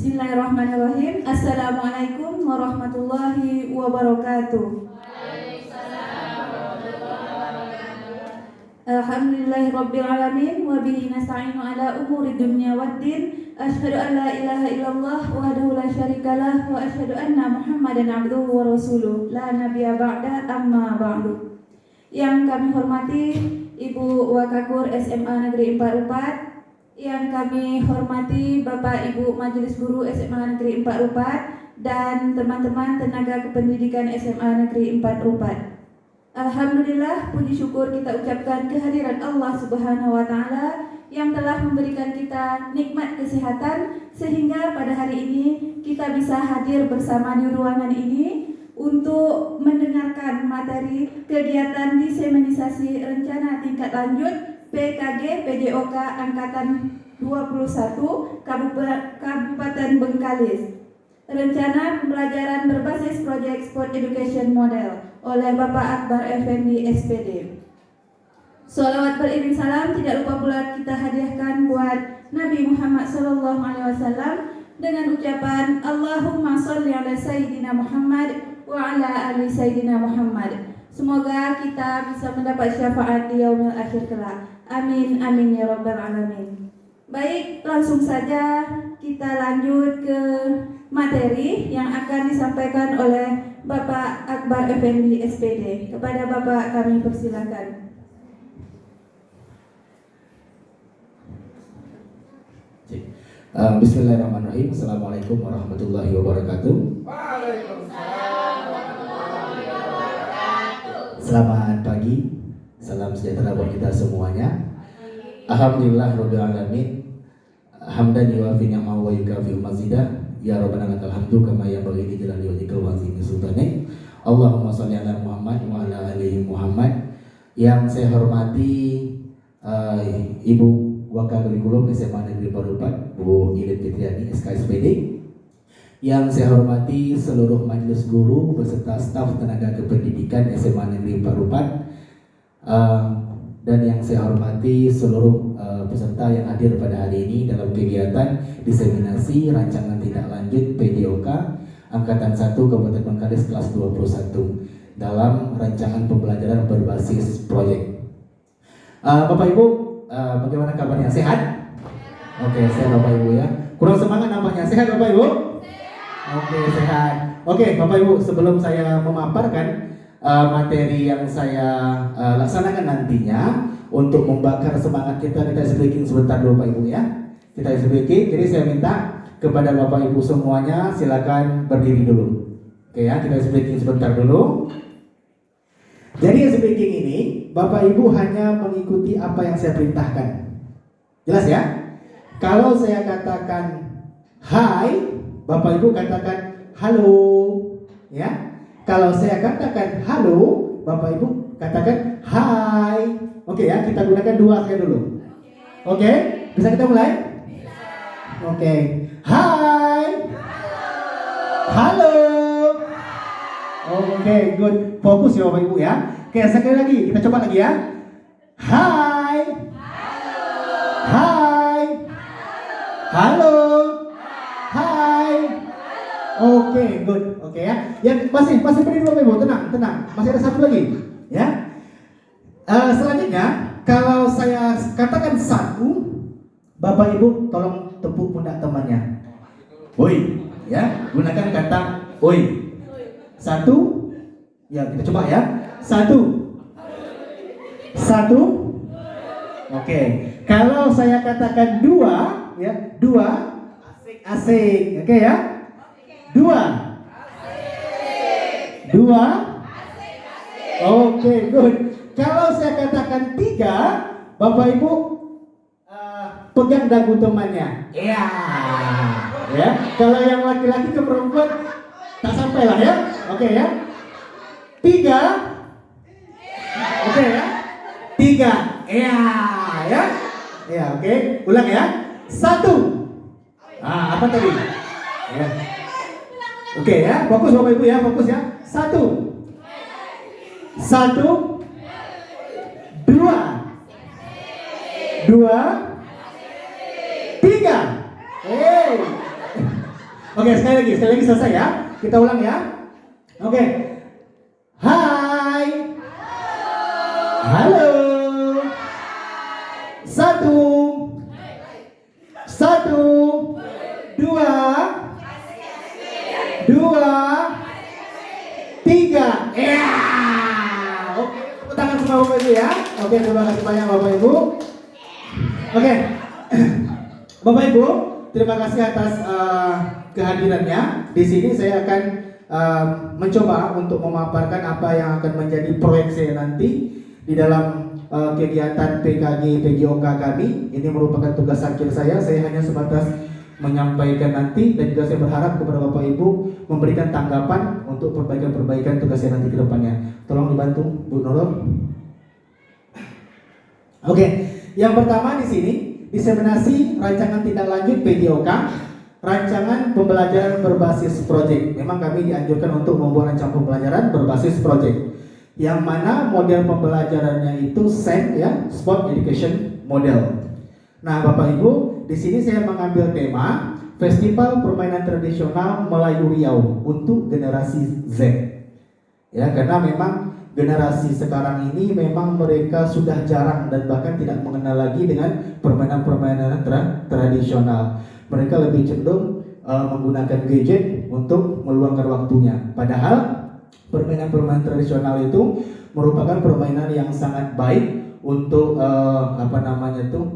Bismillahirrahmanirrahim. Assalamualaikum warahmatullahi wabarakatuh. Alhamdulillahirabbil alamin wa bihi nasta'inu ala umuri dunya waddin. Asyhadu an la ilaha illallah wahdahu la syarikalah wa asyhadu anna Muhammadan abduhu wa rasuluh. La nabiyya ba'da, amma ba'du. Yang kami hormati Ibu Wakakur SMA Negeri 44, yang kami hormati Bapak Ibu Majelis Guru SMA Negeri 44 dan teman-teman tenaga kependidikan SMA Negeri 44. Alhamdulillah, puji syukur kita ucapkan kehadiran Allah Subhanahu wa taala yang telah memberikan kita nikmat kesehatan sehingga pada hari ini kita bisa hadir bersama di ruangan ini untuk mendengarkan materi kegiatan diseminisasi rencana tingkat lanjut PKG PJOK Angkatan 21 Kabupaten Bengkalis. Rencana pembelajaran berbasis Project Sport Education Model oleh Bapak Akbar Effendi SPD. Sholawat beriring salam tidak lupa pula kita hadiahkan buat Nabi Muhammad SAW dengan ucapan Allahumma sholli ala Sayyidina Muhammad wa ala ali Sayyidina Muhammad. Semoga kita bisa mendapat syafaat di yaumil akhir kelak. Amin amin ya rabbal alamin. Baik, langsung saja kita lanjut ke materi yang akan disampaikan oleh Bapak Akbar Effendi SPD. Kepada Bapak kami persilakan. Bismillahirrahmanirrahim. Assalamualaikum warahmatullahi wabarakatuh. Waalaikumsalam warahmatullahi wabarakatuh. Selamat pagi, salam sejahtera buat kita semuanya. Alhamdulillah rabbil alamin. Hamdan yuwafi ni'amahu wa yukafi mazidah. Ya Rabbana lakal hamdu kama yanbaghi li jalali wajhika wa azimi sultanik. Allahumma shalli ala Muhammad wa ala ali Muhammad. Yang saya hormati Ibu Wakakurikulum SMA Negeri 44 Bu Ilin Fitriani SKSPD. Yang saya hormati seluruh majelis guru beserta staf tenaga kependidikan SMA Negeri 44. Dan yang saya hormati seluruh peserta yang hadir pada hari ini dalam kegiatan diseminasi rancangan tindak lanjut PJOK Angkatan 1 Kabupaten Bengkalis kelas 21 dalam rancangan pembelajaran berbasis proyek. Bapak Ibu, bagaimana kabarnya? Sehat? Oke, sehat Bapak Ibu ya. Kurang semangat nampaknya. Sehat Bapak Ibu? Oke, sehat. Oke, Bapak Ibu, sebelum saya memaparkan materi yang saya laksanakan nantinya untuk membakar semangat kita speaking sebentar dulu Pak Ibu ya. Kita speaking, jadi saya minta kepada Bapak Ibu semuanya silakan berdiri dulu. Oke ya, kita speaking sebentar dulu. Jadi speaking ini Bapak Ibu hanya mengikuti apa yang saya perintahkan. Jelas ya? Kalau saya katakan hai, Bapak Ibu katakan halo ya. Kalau saya katakan halo, Bapak Ibu katakan hai. Oke ya, kita gunakan dua saya dulu. Oke, bisa kita mulai? Oke, hai. Halo. Oke, good. Fokus ya Bapak Ibu ya. Oke, sekali lagi, kita coba lagi ya. Hai. Hai. Halo. Hai. Oke, good. Oke ya. Yang masih berdiri Bapak Ibu, tenang. Masih ada satu lagi, ya. Selanjutnya, kalau saya katakan satu, Bapak Ibu tolong tepuk pundak temannya. Woi, ya. Gunakan kata woi. Satu. Ya, kita coba ya. Satu. Oke. Kalau saya katakan dua, ya, dua. Asik. Oke ya. Dua. Oke, good. Kalau saya katakan tiga, Bapak Ibu pegang dagu temannya. Iya. Ya. Kalau yang laki-laki ke perempuan tak sampai lah ya. Oke ya. Tiga. Oke ya. Tiga. Iya. Ya. Iya, oke. Ulang ya. Satu. Apa tadi? Ya. Oke ya. Fokus Bapak Ibu ya. Fokus ya. Satu. Dua. Tiga. Oke, sekali lagi selesai ya. Kita ulang ya. Oke. Hai. Halo. Satu. Dua. Tiga. Ya. Oke, tepuk tangan semua Bapak Ibu ya. Oke, terima kasih banyak Bapak Ibu. Oke. Bapak Ibu, terima kasih atas kehadirannya. Di sini saya akan mencoba untuk memaparkan apa yang akan menjadi proyek saya nanti di dalam kegiatan PKG PGOK kami. Ini merupakan tugas akhir saya. Saya hanya sebatas menyampaikan nanti, dan juga saya berharap kepada Bapak Ibu memberikan tanggapan untuk perbaikan-perbaikan tugas saya nanti ke depannya. Tolong dibantu Bu Nurul. Oke, yang pertama di sini diseminasi rancangan tindak lanjut PGOK, rancangan pembelajaran berbasis proyek. Memang kami dianjurkan untuk membuat rancangan pembelajaran berbasis proyek, yang mana model pembelajarannya itu SEM ya, Sport Education Model. Nah, Bapak Ibu, di sini saya mengambil tema Festival Permainan Tradisional Melayu Riau untuk generasi Z. Ya, karena memang generasi sekarang ini memang mereka sudah jarang dan bahkan tidak mengenal lagi dengan permainan-permainan tradisional. Mereka lebih cenderung menggunakan gadget untuk meluangkan waktunya. Padahal permainan-permainan tradisional itu merupakan permainan yang sangat baik untuk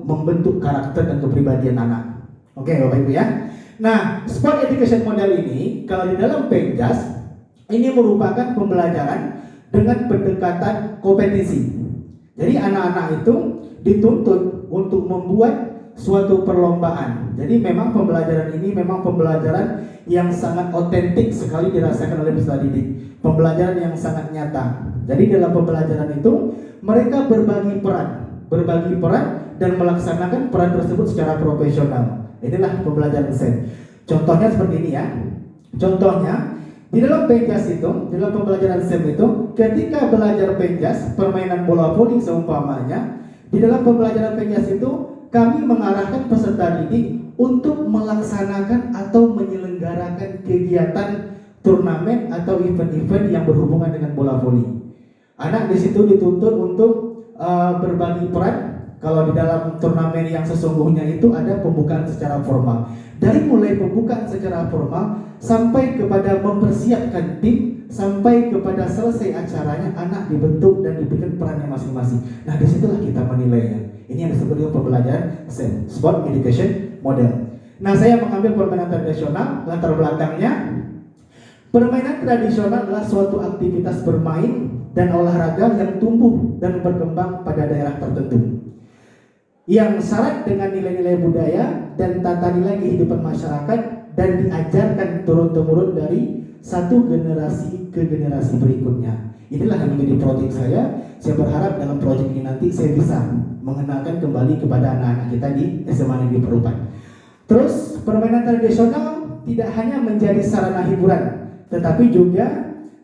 membentuk karakter dan kepribadian anak. Oke, Bapak Ibu ya. Nah, Sport Education Model ini kalau di dalam Penjas ini merupakan pembelajaran dengan pendekatan kompetisi. Jadi anak-anak itu dituntut untuk membuat suatu perlombaan. Jadi memang pembelajaran ini memang pembelajaran yang sangat otentik sekali dirasakan oleh peserta didik. Pembelajaran yang sangat nyata. Jadi dalam pembelajaran itu mereka berbagi peran dan melaksanakan peran tersebut secara profesional. Inilah pembelajaran SEM. Contohnya seperti ini ya. Contohnya di dalam Penjas itu, di dalam pembelajaran SEM itu, ketika belajar Penjas, permainan bola voli seumpamanya, di dalam pembelajaran Penjas itu kami mengarahkan peserta didik untuk melaksanakan atau menyelenggarakan kegiatan turnamen atau event-event yang berhubungan dengan bola voli. Anak di situ dituntut untuk berbagi peran. Kalau di dalam turnamen yang sesungguhnya itu ada pembukaan secara formal. Dari mulai pembukaan secara formal sampai kepada mempersiapkan tim, sampai kepada selesai acaranya, anak dibentuk dan diberikan perannya masing-masing. Nah, disitulah kita menilainya. Ini yang disebut dengan pembelajaran SEM, Sport Education Model. Nah, saya mengambil permainan tradisional. Latar belakangnya, permainan tradisional adalah suatu aktivitas bermain dan olahraga yang tumbuh dan berkembang pada daerah tertentu, yang syarat dengan nilai-nilai budaya dan tata nilai kehidupan masyarakat dan diajarkan turun-temurun dari satu generasi ke generasi berikutnya. Inilah yang menjadi proyek saya. Saya berharap dalam proyek ini nanti saya bisa mengenalkan kembali kepada anak-anak kita di SMA Negeri Perupan. Terus permainan tradisional tidak hanya menjadi sarana hiburan, tetapi juga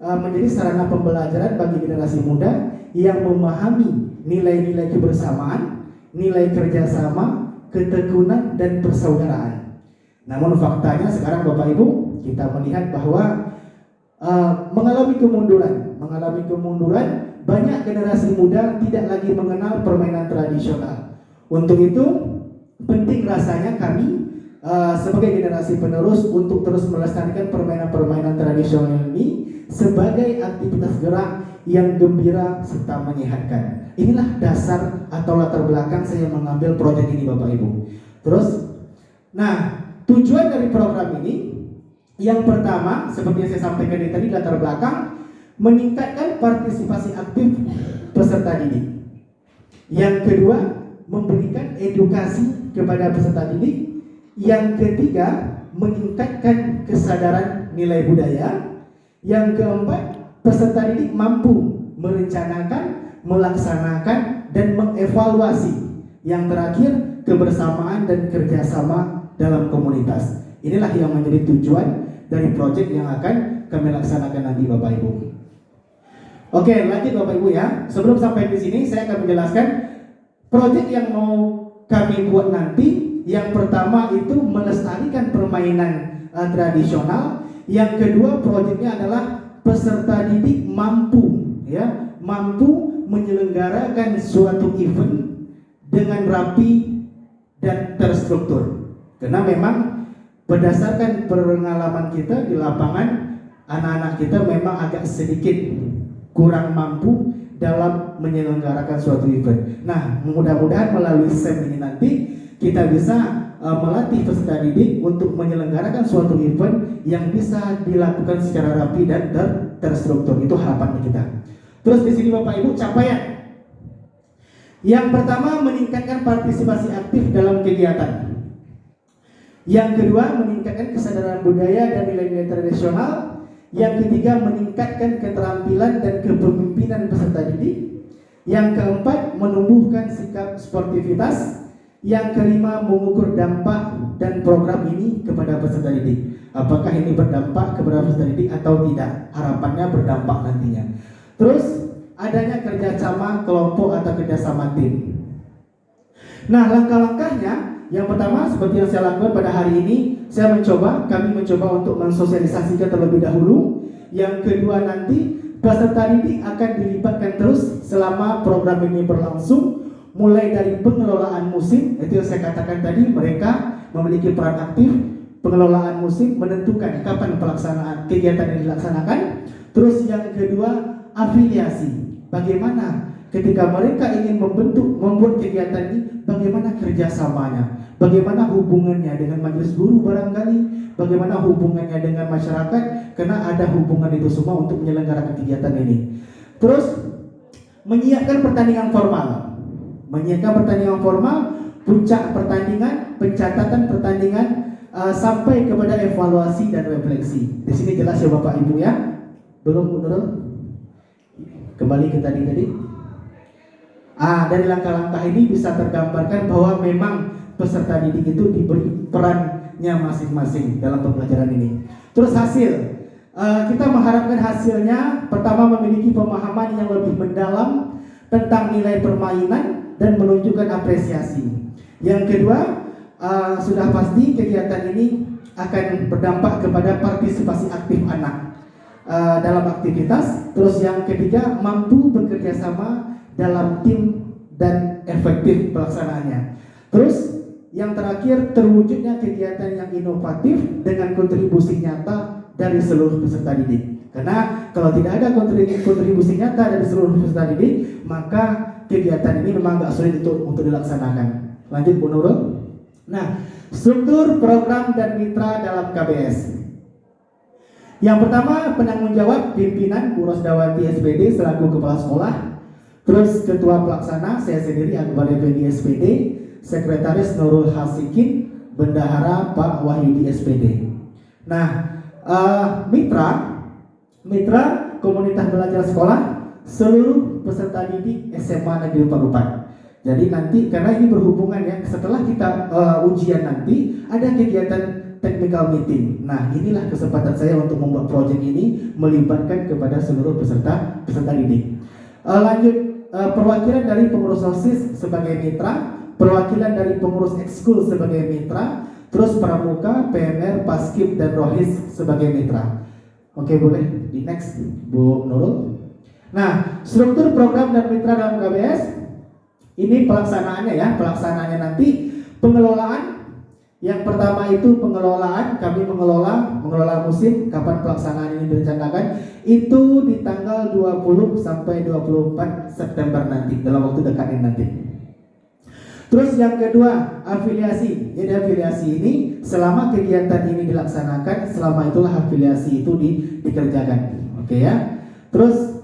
menjadi sarana pembelajaran bagi generasi muda yang memahami nilai-nilai kebersamaan, nilai kerjasama, ketekunan, dan persaudaraan. Namun faktanya sekarang Bapak Ibu, kita melihat bahwa mengalami kemunduran, banyak generasi muda tidak lagi mengenal permainan tradisional. Untuk itu penting rasanya kami sebagai generasi penerus untuk terus melestarikan permainan-permainan tradisional ini sebagai aktivitas gerak yang gembira serta menyehatkan. Inilah dasar atau latar belakang saya mengambil proyek ini Bapak Ibu. Terus, nah tujuan dari program ini yang pertama seperti yang saya sampaikan tadi, latar belakang meningkatkan partisipasi aktif peserta didik. Yang kedua, memberikan edukasi kepada peserta didik. Yang ketiga, meningkatkan kesadaran nilai budaya. Yang keempat, peserta didik mampu merencanakan, melaksanakan, dan mengevaluasi. Yang terakhir, kebersamaan dan kerjasama dalam komunitas. Inilah yang menjadi tujuan dari proyek yang akan kami laksanakan nanti Bapak Ibu. Oke, lanjut Bapak Ibu ya. Sebelum sampai di sini, saya akan menjelaskan proyek yang mau kami buat nanti. Yang pertama itu melestarikan permainan tradisional. Yang kedua, proyeknya adalah peserta didik mampu menyelenggarakan suatu event dengan rapi dan terstruktur. Karena memang berdasarkan pengalaman kita di lapangan, anak-anak kita memang agak sedikit kurang mampu dalam menyelenggarakan suatu event. Nah, mudah-mudahan melalui SEM ini nanti kita bisa melatih peserta didik untuk menyelenggarakan suatu event yang bisa dilakukan secara rapi dan terstruktur. Itu harapan kita. Terus di sini Bapak Ibu, capaian. Yang pertama, meningkatkan partisipasi aktif dalam kegiatan. Yang kedua, meningkatkan kesadaran budaya dan nilai-nilai tradisional. Yang ketiga, meningkatkan keterampilan dan kepemimpinan peserta didik. Yang keempat, menumbuhkan sikap sportivitas. Yang kelima, mengukur dampak dan program ini kepada peserta didik. Apakah ini berdampak kepada peserta didik atau tidak? Harapannya berdampak nantinya. Terus adanya kerjasama kelompok atau kerjasama tim. Nah, langkah-langkahnya, yang pertama seperti yang saya lakukan pada hari ini, kami mencoba untuk mensosialisasikan terlebih dahulu. Yang kedua, nanti peserta didik akan dilibatkan terus selama program ini berlangsung, mulai dari pengelolaan musim. Itu yang saya katakan tadi, mereka memiliki peran aktif. Pengelolaan musim menentukan kapan pelaksanaan kegiatan yang dilaksanakan. Terus yang kedua, afiliasi. Bagaimana ketika mereka ingin membuat kegiatan ini, bagaimana kerjasamanya, bagaimana hubungannya dengan majelis guru barangkali, bagaimana hubungannya dengan masyarakat, karena ada hubungan itu semua untuk menyelenggarakan kegiatan ini. Terus menyiapkan pertandingan formal. Puncak pertandingan, pencatatan pertandingan, sampai kepada evaluasi dan refleksi. Di sini jelas ya Bapak Ibu ya. Belum menurut? Kembali ke tadi. Dari langkah-langkah ini bisa tergambarkan bahwa memang peserta didik itu diberi perannya masing-masing dalam pembelajaran ini. Terus hasil, kita mengharapkan hasilnya pertama memiliki pemahaman yang lebih mendalam tentang nilai permainan dan menunjukkan apresiasi. Yang kedua, sudah pasti kegiatan ini akan berdampak kepada partisipasi aktif anak dalam aktivitas. Terus yang ketiga, mampu bekerja sama dalam tim dan efektif pelaksanaannya. Terus yang terakhir, terwujudnya kegiatan yang inovatif dengan kontribusi nyata dari seluruh peserta didik. Karena kalau tidak ada kontribusi nyata dari seluruh peserta didik, maka kegiatan ini memang agak sulit untuk dilaksanakan. Lanjut Bu Nurul. Nah, struktur program dan mitra dalam KBS. Yang pertama, penanggung jawab pimpinan Bu Rosdawati SPD selaku kepala sekolah. Terus ketua pelaksana saya sendiri Akbar Effendi SPD, sekretaris Nurul Hasikin, bendahara Pak Wahyudi SPD. Nah, mitra komunitas belajar sekolah seluruh peserta didik SMA Negeri 44. Jadi nanti karena ini berhubungan ya, setelah kita ujian nanti ada kegiatan technical meeting. Nah, inilah kesempatan saya untuk membuat proyek ini melibatkan kepada seluruh peserta didik. Lanjut, perwakilan dari pengurus OSIS sebagai mitra, perwakilan dari pengurus ekskul sebagai mitra, terus pramuka, PMR, Paskib dan Rohis sebagai mitra. Oke, boleh di next Bu Nurul. Nah, struktur program dan mitra dalam KBS ini pelaksanaannya nanti pengelolaan. Yang pertama itu pengelolaan, kami mengelola musim. Kapan pelaksanaan ini direncanakan? Itu di tanggal 20 sampai 24 September nanti, dalam waktu dekat ini nanti. Terus yang kedua, afiliasi. Jadi afiliasi ini selama kegiatan ini dilaksanakan, selama itulah afiliasi itu dikerjakan. Oke ya. Terus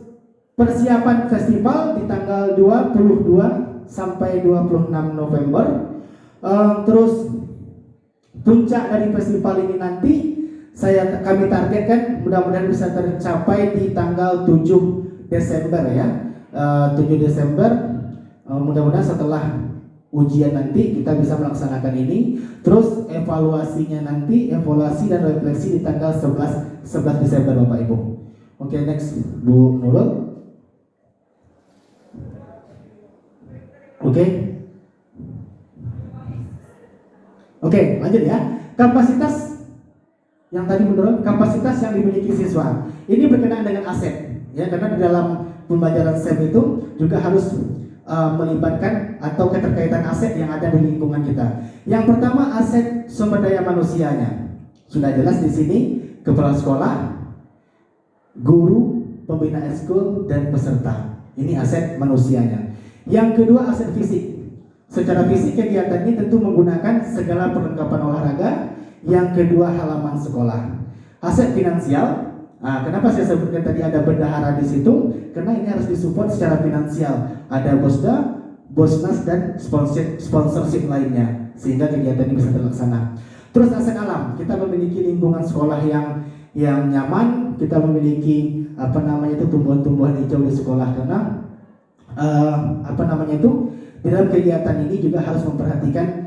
persiapan festival di tanggal 22 sampai 26 November. Terus puncak dari festival ini nanti kami targetkan mudah-mudahan bisa tercapai di tanggal 7 Desember ya. 7 Desember mudah-mudahan setelah ujian nanti kita bisa melaksanakan ini. Terus evaluasi dan refleksi di tanggal 11 Desember Bapak Ibu. Oke, next Bu Nurul. Oke, lanjut ya. Kapasitas Yang tadi menurut kapasitas yang dimiliki siswa. Ini berkenaan dengan aset, ya, karena di dalam pembelajaran STEM itu juga harus melibatkan atau keterkaitan aset yang ada di lingkungan kita. Yang pertama, aset sumber daya manusianya. Sudah jelas di sini, kepala sekolah, guru, pembina ekskul, dan peserta. Ini aset manusianya. Yang kedua, aset fisik. Secara fisik kegiatan ini tentu menggunakan segala perlengkapan olahraga. Yang kedua, halaman sekolah. Aset finansial. Nah, kenapa saya sebutkan tadi ada bendahara di situ? Karena ini harus disupport secara finansial. Ada Bosda, Bosnas, dan sponsorship lainnya, sehingga kegiatan ini bisa terlaksana. Terus aset alam. Kita memiliki lingkungan sekolah yang nyaman. Kita memiliki tumbuhan-tumbuhan hijau di sekolah, karena di dalam kegiatan ini juga harus memperhatikan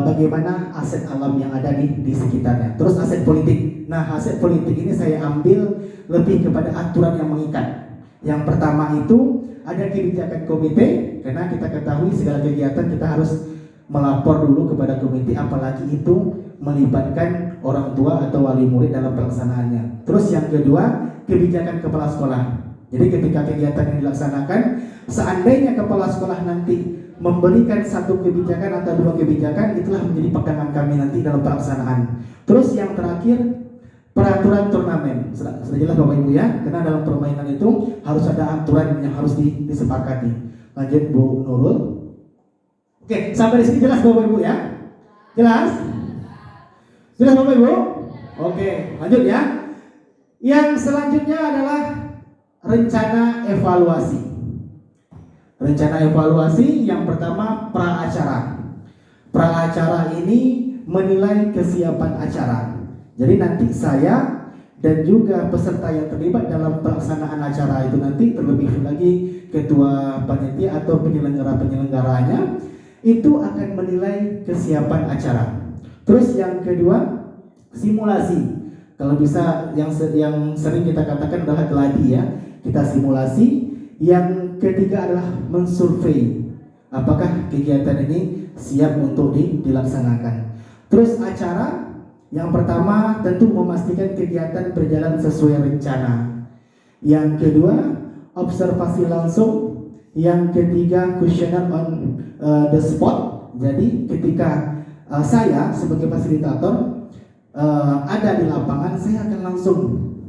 bagaimana aset alam yang ada di sekitarnya. Terus aset politik. Nah, aset politik ini saya ambil lebih kepada aturan yang mengikat. Yang pertama itu ada kebijakan komite, karena kita ketahui segala kegiatan kita harus melapor dulu kepada komite, apalagi itu melibatkan orang tua atau wali murid dalam pelaksanaannya. Terus yang kedua, kebijakan kepala sekolah. Jadi ketika kegiatan ini dilaksanakan, seandainya kepala sekolah nanti memberikan satu kebijakan atau dua kebijakan, itulah menjadi pegangan kami nanti dalam pelaksanaan. Terus yang terakhir, peraturan turnamen. Sudah jelas Bapak Ibu ya, karena dalam permainan itu harus ada aturan yang harus disepakati. Lanjut Bu Nurul. Oke, sampai di sini jelas Bapak Ibu ya? Jelas? Jelas Bapak Ibu? Oke, lanjut ya. Yang selanjutnya adalah rencana evaluasi. Rencana evaluasi yang pertama, pra-acara. Pra-acara ini menilai kesiapan acara. Jadi nanti saya dan juga peserta yang terlibat dalam pelaksanaan acara itu nanti, terlebih lagi ketua panitia atau penyelenggara-penyelenggaranya itu akan menilai kesiapan acara. Terus yang kedua, simulasi. Kalau bisa yang sering kita katakan adalah gladi ya. Kita simulasi. Yang ketiga adalah mensurvei apakah kegiatan ini siap untuk dilaksanakan. Terus acara, yang pertama tentu memastikan kegiatan berjalan sesuai rencana. Yang kedua, observasi langsung. Yang ketiga, questionnaire on the spot. Jadi ketika saya sebagai fasilitator ada di lapangan, saya akan langsung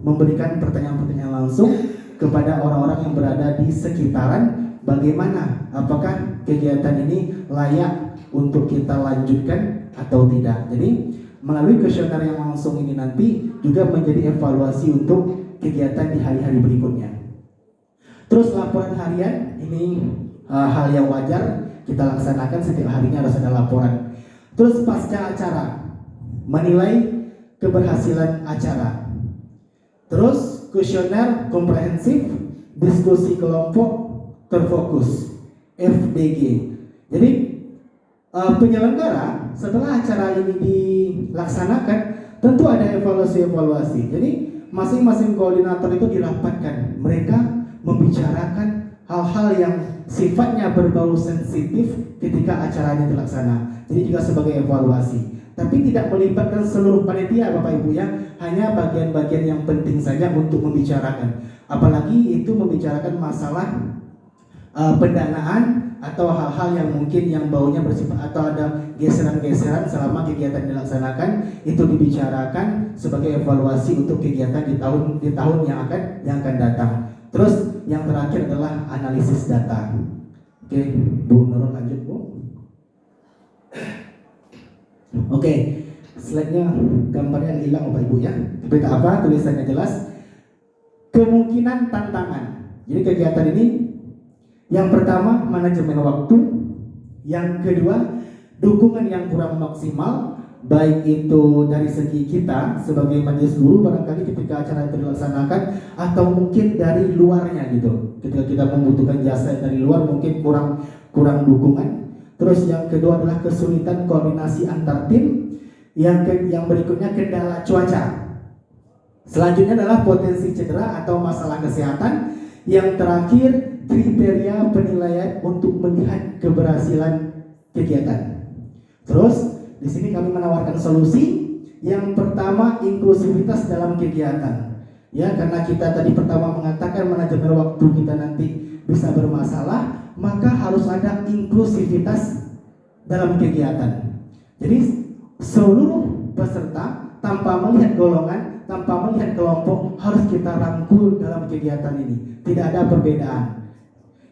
memberikan pertanyaan-pertanyaan langsung kepada orang-orang yang berada di sekitaran, bagaimana, apakah kegiatan ini layak untuk kita lanjutkan atau tidak. Jadi melalui kuesioner yang langsung ini nanti juga menjadi evaluasi untuk kegiatan di hari-hari berikutnya. Terus laporan harian ini hal yang wajar kita laksanakan, setiap harinya harus ada laporan. Terus pasca acara, menilai keberhasilan acara. Terus kuesioner komprehensif, diskusi kelompok terfokus, FDG. Jadi penyelenggara setelah acara ini dilaksanakan tentu ada evaluasi. Jadi masing-masing koordinator itu dirapatkan. Mereka membicarakan hal-hal yang sifatnya berbau sensitif ketika acaranya dilaksana. Jadi juga sebagai evaluasi. Tapi tidak melibatkan seluruh panitia Bapak Ibu ya, hanya bagian-bagian yang penting saja untuk membicarakan. Apalagi itu membicarakan masalah pendanaan atau hal-hal yang mungkin yang baunya bersifat atau ada geseran-geseran selama kegiatan dilaksanakan, itu dibicarakan sebagai evaluasi untuk kegiatan di tahun yang akan datang. Terus yang terakhir adalah analisis data. Oke, Bu Nurul lanjut Bu. Oke, slide-nya gambarnya hilang Bapak Ibu ya. Tapi tak apa, tulisannya jelas. Kemungkinan tantangan. Jadi kegiatan ini yang pertama manajemen waktu, yang kedua dukungan yang kurang maksimal, baik itu dari segi kita sebagai majelis guru barangkali ketika acara itu dilaksanakan, atau mungkin dari luarnya gitu. Ketika kita membutuhkan jasa dari luar mungkin kurang dukungan. Terus yang kedua adalah kesulitan koordinasi antar tim. Yang berikutnya kendala cuaca. Selanjutnya adalah potensi cedera atau masalah kesehatan. Yang terakhir kriteria penilaian untuk melihat keberhasilan kegiatan. Terus di sini kami menawarkan solusi. Yang pertama, inklusivitas dalam kegiatan. Ya, karena kita tadi pertama mengatakan manajemen waktu kita nanti bisa bermasalah, maka harus ada inklusivitas dalam kegiatan. Jadi seluruh peserta tanpa melihat golongan, tanpa melihat kelompok harus kita rangkul dalam kegiatan ini. Tidak ada perbedaan.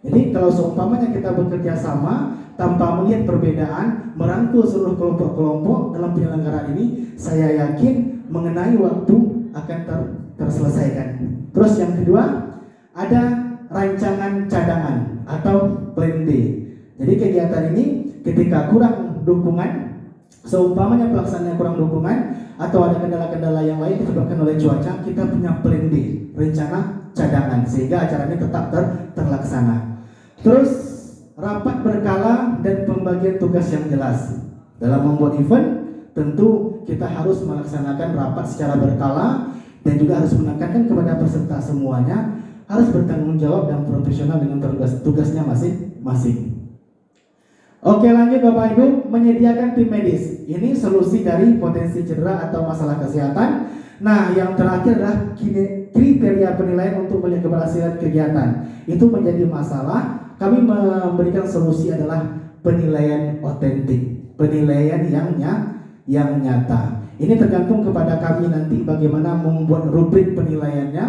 Jadi kalau seumpamanya kita bekerja sama tanpa melihat perbedaan, merangkul seluruh kelompok-kelompok dalam penyelenggaraan ini, saya yakin mengenai waktu akan terselesaikan. Terus yang kedua, ada rancangan cadangan atau plan B. Jadi kegiatan ini ketika kurang dukungan, seumpamanya pelaksanaannya kurang dukungan atau ada kendala-kendala yang lain disebabkan oleh cuaca, kita punya plan B, rencana cadangan, sehingga acara ini tetap terlaksana. Terus rapat berkala dan pembagian tugas yang jelas. Dalam membuat event, tentu kita harus melaksanakan rapat secara berkala dan juga harus menekankan kepada peserta semuanya harus bertanggung jawab dan profesional dengan tugasnya masing-masing. Oke, lanjut Bapak Ibu, menyediakan tim medis. Ini solusi dari potensi cedera atau masalah kesehatan. Nah, yang terakhir adalah kriteria penilaian untuk melihat keberhasilan kegiatan. Itu menjadi masalah. Kami memberikan solusi adalah penilaian otentik, penilaian yang nyata. Ini tergantung kepada kami nanti bagaimana membuat rubrik penilaiannya.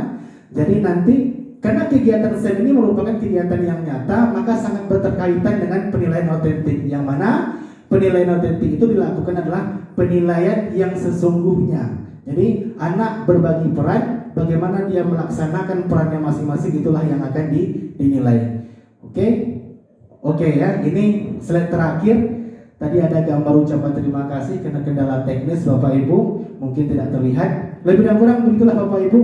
Jadi nanti karena kegiatan SEM ini merupakan kegiatan yang nyata, maka sangat berterkaitan dengan penilaian otentik. Yang mana penilaian otentik itu dilakukan adalah penilaian yang sesungguhnya. Jadi anak berbagi peran, bagaimana dia melaksanakan perannya masing-masing, itulah yang akan dinilai. Oke ya, ini slide terakhir. Tadi ada gambar ucapan terima kasih karena kendala teknis Bapak Ibu mungkin tidak terlihat. Lebih dan kurang begitulah Bapak Ibu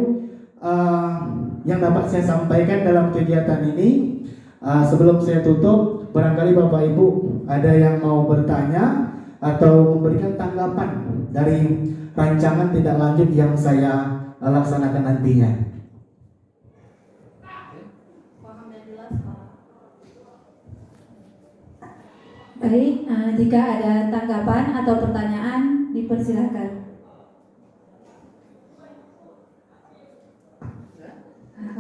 yang dapat saya sampaikan dalam kegiatan ini. Sebelum saya tutup, barangkali Bapak Ibu ada yang mau bertanya atau memberikan tanggapan dari rancangan tindak lanjut yang saya laksanakan nantinya. Baik, jika ada tanggapan atau pertanyaan, dipersilakan.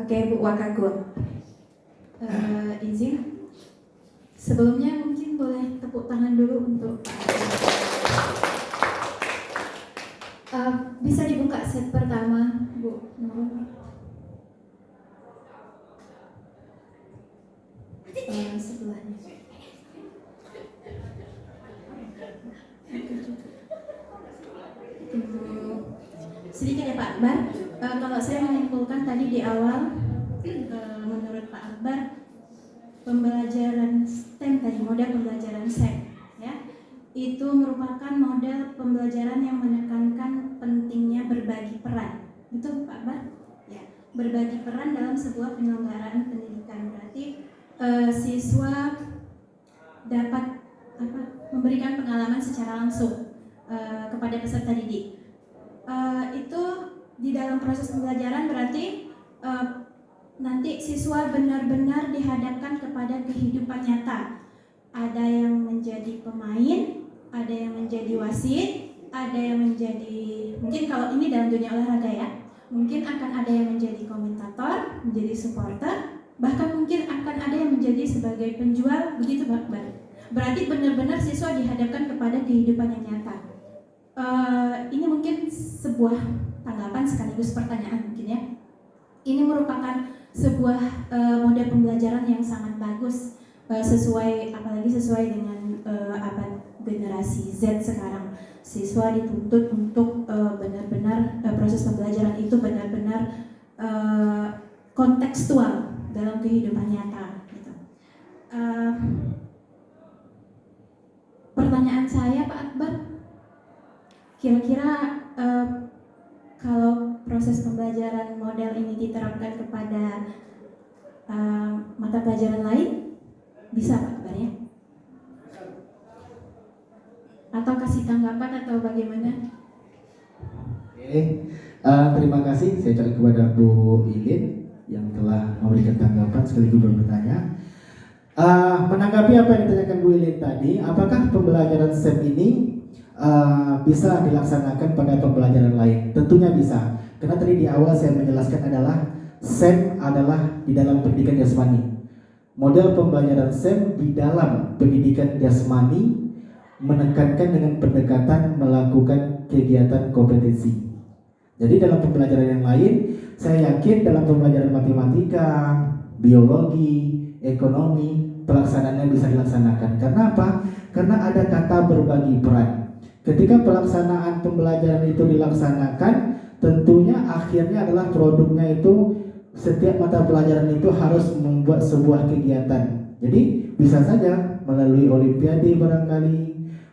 Oke, Bu Wakagun. Izin. Sebelumnya mungkin boleh tepuk tangan dulu untuk bisa dibuka set pertama, Bu. Sebelahnya. Sedikit ya Pak Akbar, kalau saya menyimpulkan tadi di awal, menurut Pak Akbar, pembelajaran STEM tadi, model pembelajaran STEM ya, itu merupakan model pembelajaran yang menekankan pentingnya berbagi peran. Betul Pak Akbar? Ya, berbagi peran dalam sebuah penyelenggaraan pendidikan. Berarti siswa dapat memberikan pengalaman secara langsung kepada peserta didik. Itu di dalam proses pembelajaran berarti nanti siswa benar-benar dihadapkan kepada kehidupan nyata. Ada yang menjadi pemain, ada yang menjadi wasit, ada yang menjadi, mungkin kalau ini dalam dunia olahraga ya, mungkin akan ada yang menjadi komentator, menjadi supporter, bahkan mungkin akan ada yang menjadi sebagai penjual, begitu Pak Akbar. Berarti benar-benar siswa dihadapkan kepada kehidupan yang nyata. Ini mungkin sebuah tanggapan sekaligus pertanyaan mungkin ya. Ini merupakan sebuah model pembelajaran yang sangat bagus, apalagi sesuai dengan generasi Z sekarang. Siswa dituntut untuk benar-benar proses pembelajaran itu benar-benar kontekstual dalam kehidupan nyata. Gitu. Pertanyaan saya Pak Akbar, kira-kira kalau proses pembelajaran model ini diterapkan kepada mata pelajaran lain, bisa Pak Akbar ya? Atau kasih tanggapan atau bagaimana? Oke, terima kasih. Saya ucapkan kepada Bu Ilin yang telah memberikan tanggapan sekaligus bertanya. Menanggapi apa yang ditanyakan Bu Ilin tadi, apakah pembelajaran STEM ini bisa dilaksanakan pada pembelajaran lain? Tentunya bisa. Karena tadi di awal saya menjelaskan adalah SEM adalah di dalam pendidikan jasmani. Model pembelajaran SEM di dalam pendidikan jasmani menekankan dengan pendekatan melakukan kegiatan kompetensi. Jadi dalam pembelajaran yang lain, saya yakin dalam pembelajaran matematika, biologi, ekonomi, pelaksanaannya bisa dilaksanakan. Karena apa? Karena ada kata berbagi peran. Ketika pelaksanaan pembelajaran itu dilaksanakan, tentunya akhirnya adalah produknya itu setiap mata pelajaran itu harus membuat sebuah kegiatan. Jadi bisa saja melalui olimpiade barangkali,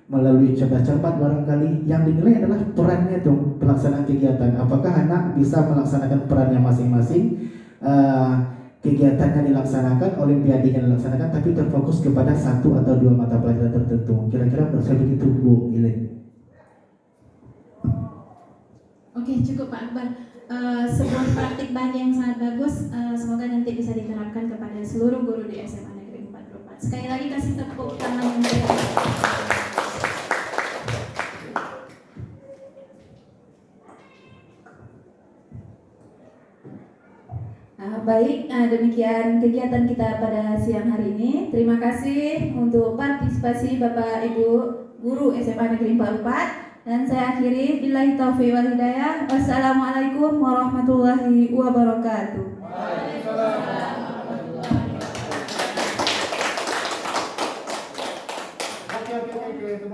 melalui cerdas-cermat barangkali, yang dinilai adalah perannya itu pelaksanaan kegiatan. Apakah anak bisa melaksanakan perannya masing-masing, kegiatannya dilaksanakan, olimpiadenya dilaksanakan, tapi terfokus kepada satu atau dua mata pelajaran tertentu. Kira-kira menurut saya begitu, Bu Ilin. Oke, cukup Pak Akbar. Sebuah praktik banyak yang sangat bagus. Semoga nanti bisa diterapkan kepada seluruh guru di SMA Negeri 44. Sekali lagi kasih tepuk tangan untuk baik, demikian kegiatan kita pada siang hari ini. Terima kasih untuk partisipasi Bapak Ibu Guru SMA Negeri 44. Dan saya akhiri, billahi taufiq wal hidayah. Wassalamualaikum warahmatullahi wabarakatuh.